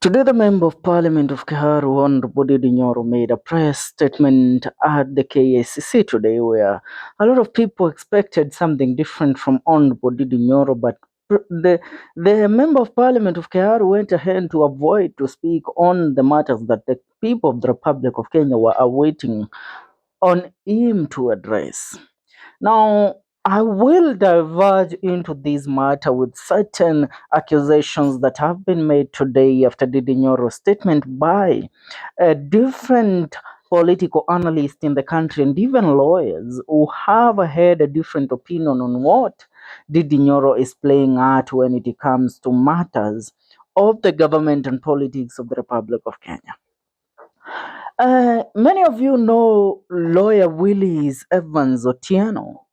Today, the Member of Parliament of Kiharu, Honorable Ndidi Nyoro, made a press statement at the KACC today where a lot of people expected something different from Honorable Ndidi Nyoro, but the Member of Parliament of Kiharu went ahead to avoid to speak on the matters that the people of the Republic of Kenya were awaiting on him to address. Now, I will diverge into this matter with certain accusations that have been made today after Ndidi Nyoro's statement by different political analysts in the country and even lawyers who have had a different opinion on what Ndidi Nyoro is playing at when it comes to matters of the government and politics of the Republic of Kenya. Many of you know lawyer Willis Evans Otieno,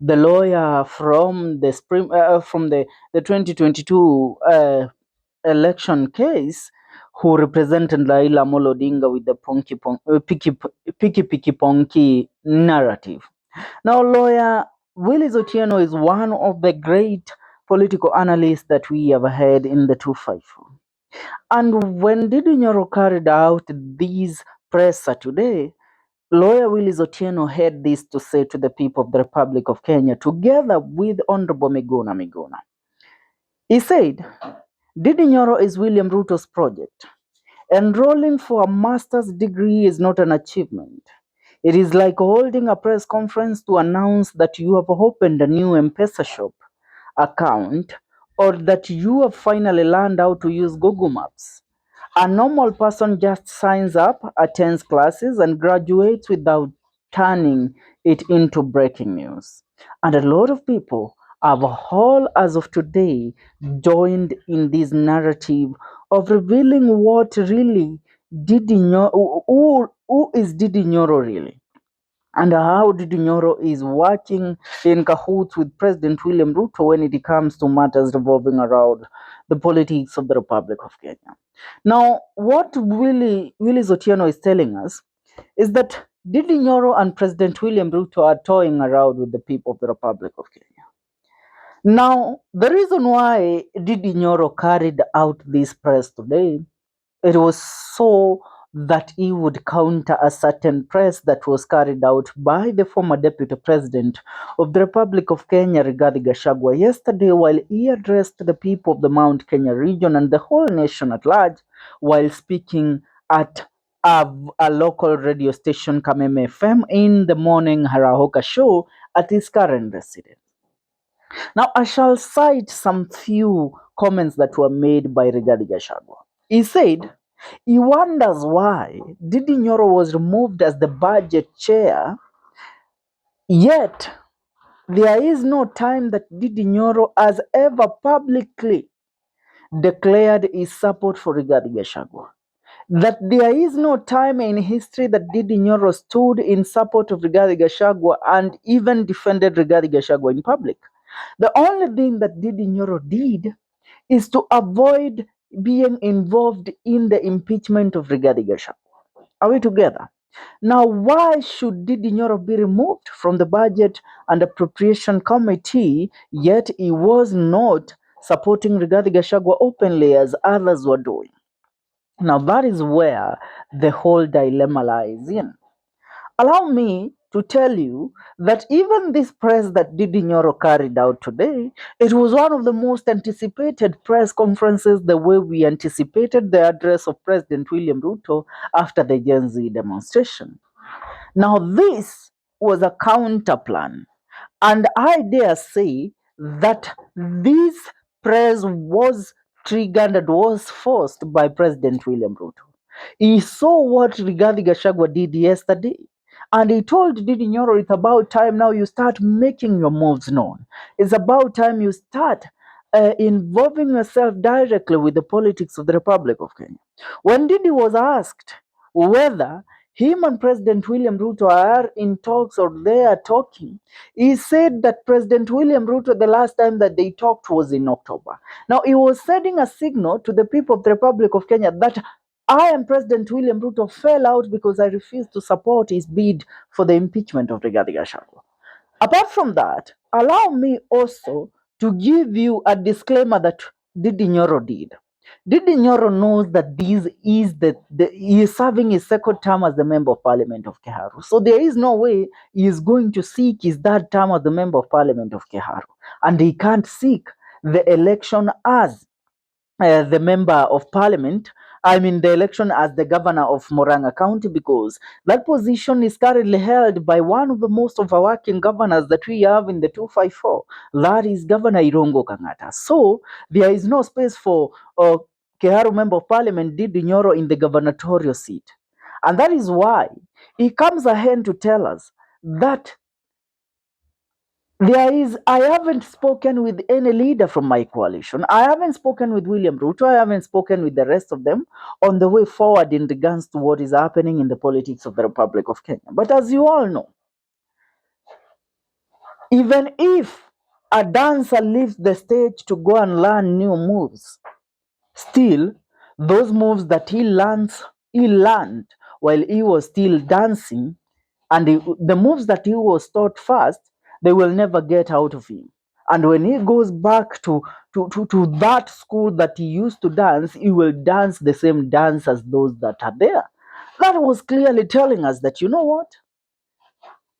the lawyer from the 2022 election case, who represented Raila Amolo Odinga with the Piki Ponki narrative. Now, lawyer Willis Otieno is one of the great political analysts that we have had in the 254. And when Ndidi Nyoro carried out these presser today, lawyer Willis Otieno had this to say to the people of the Republic of Kenya, together with Honorable Miguna Miguna. He said, Ndidi Nyoro is William Ruto's project. Enrolling for a master's degree is not an achievement. It is like holding a press conference to announce that you have opened a new M-Pesa shop account or that you have finally learned how to use Google Maps. A normal person just signs up, attends classes, and graduates without turning it into breaking news. And a lot of people have all, as of today, joined in this narrative of revealing what really Ndidi Nyoro, who is Ndidi Nyoro really? And how Ndidi Nyoro is working in cahoots with President William Ruto when it comes to matters revolving around the politics of the Republic of Kenya. Now, what Willis Otieno is telling us is that Ndidi Nyoro and President William Ruto are toying around with the people of the Republic of Kenya. Now, the reason why Ndidi Nyoro carried out this press today, it was so that he would counter a certain press that was carried out by the former Deputy President of the Republic of Kenya, Rigathi Gachagua, yesterday while he addressed the people of the Mount Kenya region and the whole nation at large while speaking at a local radio station, Kameme FM, in the morning Harahoka show at his current residence. Now, I shall cite some few comments that were made by Rigathi Gachagua. He said he wonders why Ndidi Nyoro was removed as the budget chair, yet there is no time that Ndidi Nyoro has ever publicly declared his support for Rigathi Gachagua. That there is no time in history that Ndidi Nyoro stood in support of Rigathi Gachagua and even defended Rigathi Gachagua in public. The only thing that Ndidi Nyoro did is to avoid being involved in the impeachment of Rigathi Gachagua. Are we together? Now, why should Ndidi Nyoro be removed from the Budget and Appropriation Committee, yet he was not supporting Rigathi Gachagua openly as others were doing? Now, that is where the whole dilemma lies in. Allow me to tell you that even this press that Ndidi Nyoro carried out today, it was one of the most anticipated press conferences the way we anticipated the address of President William Ruto after the Gen Z demonstration. Now, this was a counter plan, and I dare say that this press was triggered and was forced by President William Ruto. He saw what Rigathi Gachagua did yesterday, and he told Ndidi Nyoro, it's about time now you start making your moves known. It's about time you start involving yourself directly with the politics of the Republic of Kenya. When Ndidi was asked whether him and President William Ruto are in talks or they are talking, he said that President William Ruto, the last time that they talked was in October. Now, he was sending a signal to the people of the Republic of Kenya that I and President William Ruto fell out because I refused to support his bid for the impeachment of Rigathi Gachagua. Apart from that, allow me also to give you a disclaimer that Ndidi Nyoro did. Ndidi Nyoro knows that this is he is serving his second term as the member of parliament of Kiharu. So there is no way he is going to seek his third term as the member of parliament of Kiharu. And he can't seek the election as the member of parliament, I mean the election as the governor of Moranga County, because that position is currently held by one of the most overworking governors that we have in the 254. That is Governor Irongo Kangata. So there is no space for Kiharu member of parliament Ndidi Nyoro in the gubernatorial seat. And that is why he comes ahead to tell us that I haven't spoken with any leader from my coalition. I haven't spoken with William Ruto. I haven't spoken with the rest of them on the way forward in regards to what is happening in the politics of the Republic of Kenya. But as you all know, even if a dancer leaves the stage to go and learn new moves, still, those moves that he learned while he was still dancing, and the moves that he was taught first, they will never get out of him. And when he goes back to that school that he used to dance, he will dance the same dance as those that are there. That was clearly telling us that, you know what?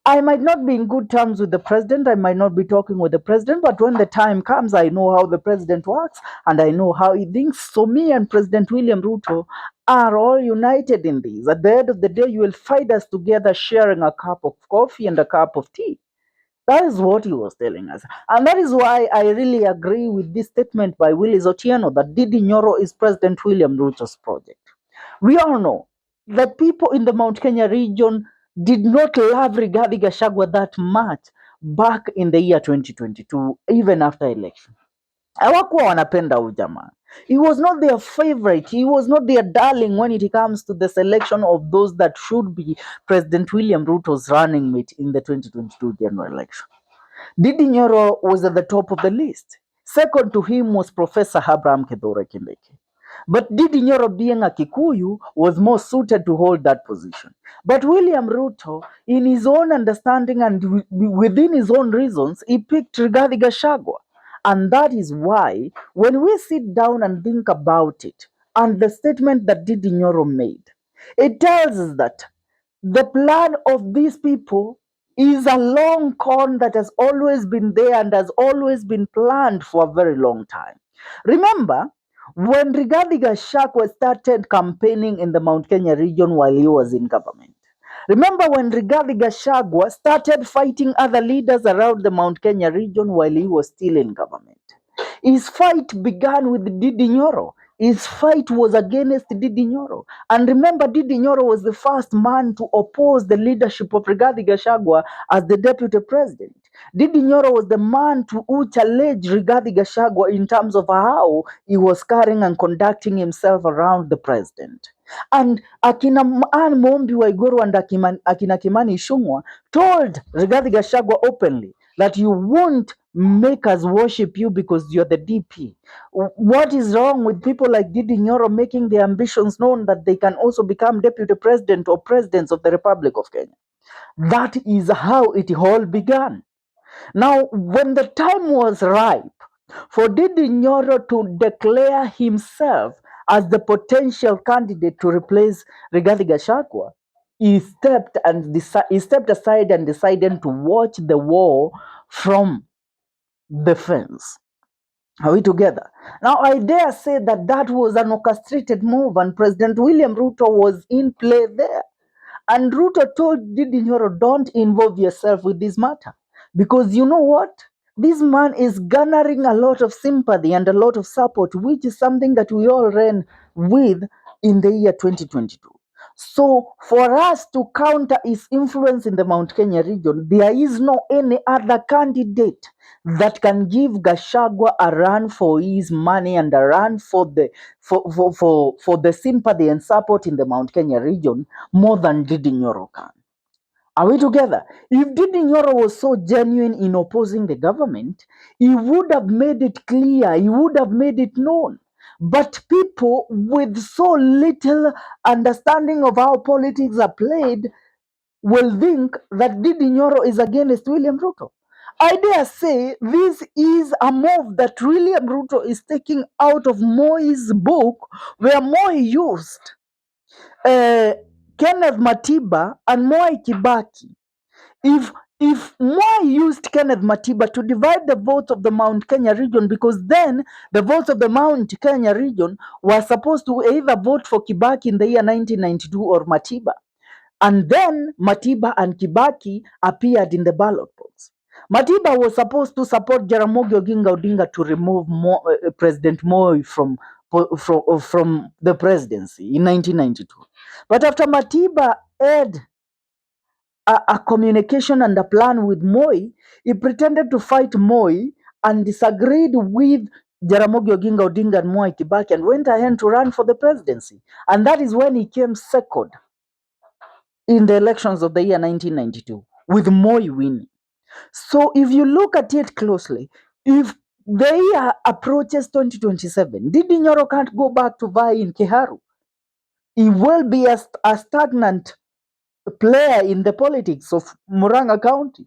I might not be in good terms with the president. I might not be talking with the president, but when the time comes, I know how the president works and I know how he thinks. So, me and President William Ruto are all united in this. At the end of the day, you will find us together sharing a cup of coffee and a cup of tea. That is what he was telling us. And that is why I really agree with this statement by Willis Otieno that Ndidi Nyoro is President William Ruto's project. We all know the people in the Mount Kenya region did not love Rigathi Gachagua that much back in the year 2022, even after election. Hawakuwa wanapenda huyu jamaa. He was not their favorite. He was not their darling when it comes to the selection of those that should be President William Ruto's running mate in the 2022 general election. Ndidi Nyoro was at the top of the list. Second to him was Professor Abraham Kithure Kindiki. But Ndidi Nyoro, being a Kikuyu, was more suited to hold that position. But William Ruto, in his own understanding and within his own reasons, he picked Rigathi Gachagua. And that is why, when we sit down and think about it, and the statement that Ndidi Nyoro made, it tells us that the plan of these people is a long con that has always been there and has always been planned for a very long time. Remember, when Rigathi Gachagua started campaigning in the Mount Kenya region while he was in government. Remember when Rigathi Gachagua started fighting other leaders around the Mount Kenya region while he was still in government. His fight began with Ndidi Nyoro. His fight was against Ndidi Nyoro. And remember, Ndidi Nyoro was the first man to oppose the leadership of Rigathi Gachagua as the deputy president. Ndidi Nyoro was the man who challenged Rigathi Gachagua in terms of how he was carrying and conducting himself around the president. And Akina Anne Mombi Waiguru and Akina Kimani Ichung'wah told Rigathi Gachagua openly that you won't make us worship you because you're the DP. What is wrong with people like Ndidi Nyoro making their ambitions known that they can also become deputy president or presidents of the Republic of Kenya? That is how it all began. Now, when the time was ripe for Ndidi Nyoro to declare himself as the potential candidate to replace Rigathi Gachagua, he stepped aside and decided to watch the war from the fence. Are we together? Now, I dare say that that was an orchestrated move, and President William Ruto was in play there. And Ruto told Ndidi Nyoro, don't involve yourself with this matter. Because you know what? This man is garnering a lot of sympathy and a lot of support, which is something that we all ran with in the year 2022. So for us to counter his influence in the Mount Kenya region, there is no any other candidate that can give Gachagua a run for his money and a run for the sympathy and support in the Mount Kenya region more than Ndidi Nyoro can. Are we together? If Ndidi Nyoro was so genuine in opposing the government, he would have made it clear, he would have made it known. But people with so little understanding of how politics are played will think that Ndidi Nyoro is against William Ruto. I dare say this is a move that William Ruto is taking out of Moi's book, where Moi used Kenneth Matiba and Moi Kibaki. If Moi used Kenneth Matiba to divide the votes of the Mount Kenya region, because then the votes of the Mount Kenya region were supposed to either vote for Kibaki in the year 1992 or Matiba. And then Matiba and Kibaki appeared in the ballot box. Matiba was supposed to support Jaramogi Oginga Odinga to remove President Moi from the presidency in 1992. But after Matiba had a communication and a plan with Moi, he pretended to fight Moi and disagreed with Jaramogi Oginga Odinga and Moi Kibaki and went ahead to run for the presidency. And that is when he came second in the elections of the year 1992, with Moi winning. So if you look at it closely, if the year approaches 2027, Ndidi Nyoro can't go back to vie in Kiharu. He will be a stagnant player in the politics of Muranga County.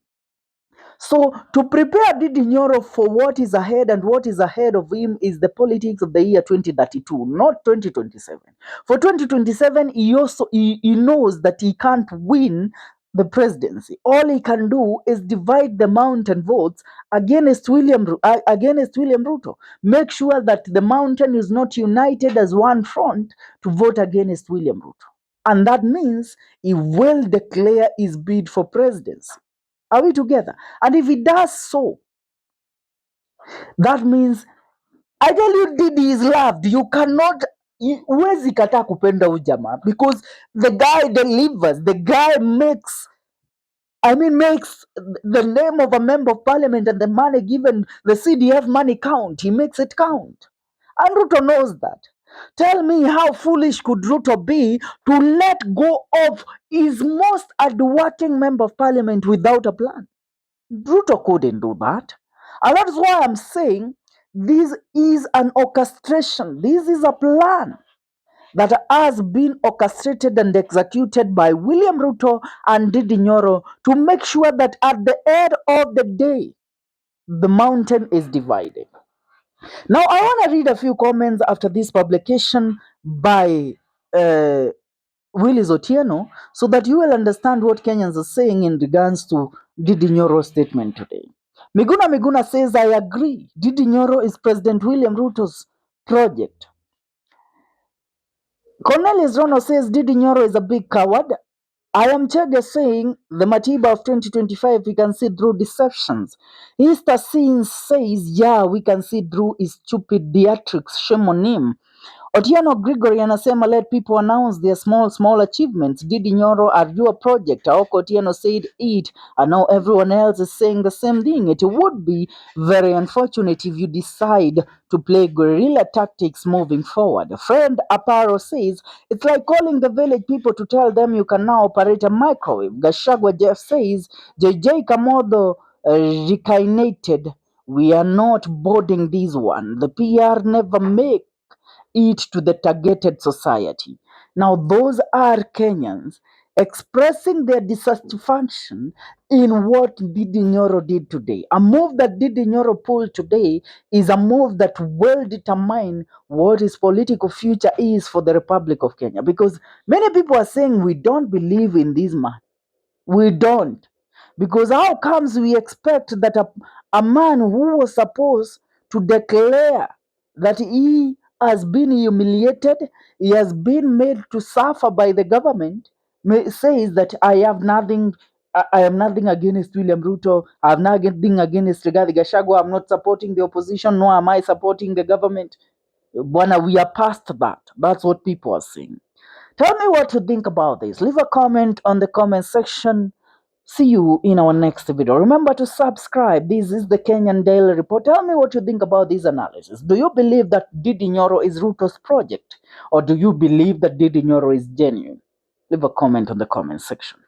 So to prepare Ndidi Nyoro for what is ahead, and what is ahead of him is the politics of the year 2032, not 2027. For 2027, he knows that he can't win the presidency. All he can do is divide the mountain votes against against William Ruto. Make sure that the mountain is not united as one front to vote against William Ruto. And that means he will declare his bid for presidency. Are we together? And if he does so, that means, I tell you, Didi is loved. You cannot, huwezi kataa kupenda huyu jamaa, because the guy delivers. The guy makes the name of a member of parliament and the money given, the CDF money count. He makes it count. And Ruto knows that. Tell me, how foolish could Ruto be to let go of his most hardworking member of parliament without a plan? Ruto couldn't do that. And that's why I'm saying this is an orchestration. This is a plan that has been orchestrated and executed by William Ruto and Ndidi Nyoro to make sure that at the end of the day, the mountain is divided. Now, I want to read a few comments after this publication by Willis Otieno, so that you will understand what Kenyans are saying in regards to Ndidi Nyoro's statement today. Miguna Miguna says, I agree. Ndidi Nyoro is President William Ruto's project. Cornelius Rono says, Ndidi Nyoro is a big coward. I am Chege saying, the Matiba of 2025, we can see through deceptions. Easter Scenes says, yeah, we can see through his stupid theatrics. Shame on him. Otieno Gregory anasema, let people announce their small achievements. Ndidi Nyoro are your project. Aoko Otieno said it, and now everyone else is saying the same thing. It would be very unfortunate if you decide to play guerrilla tactics moving forward. Friend Aparo says, it's like calling the village people to tell them you can now operate a microwave. Gachagua Jeff says, JJ Kamodo reclinated. We are not boarding this one. The PR never make it to the targeted society. Now, those are Kenyans expressing their dissatisfaction in what Ndidi Nyoro did today. A move that Ndidi Nyoro pulled today is a move that will determine what his political future is for the Republic of Kenya. Because many people are saying we don't believe in this man. We don't. Because how comes we expect that a man who was supposed to declare that he has been humiliated, he has been made to suffer by the government, says that I have nothing, I am nothing against William Ruto, I have nothing against Rigathi Gachagua, I'm not supporting the opposition, nor am I supporting the government. Bwana, we are past that. That's what people are saying. Tell me what you think about this. Leave a comment on the comment section. See you in our next video. Remember to subscribe. This is the Kenyan Daily Report. Tell me what you think about this analysis. Do you believe that Ndidi Nyoro is Ruto's project? Or do you believe that Ndidi Nyoro is genuine? Leave a comment on the comment section.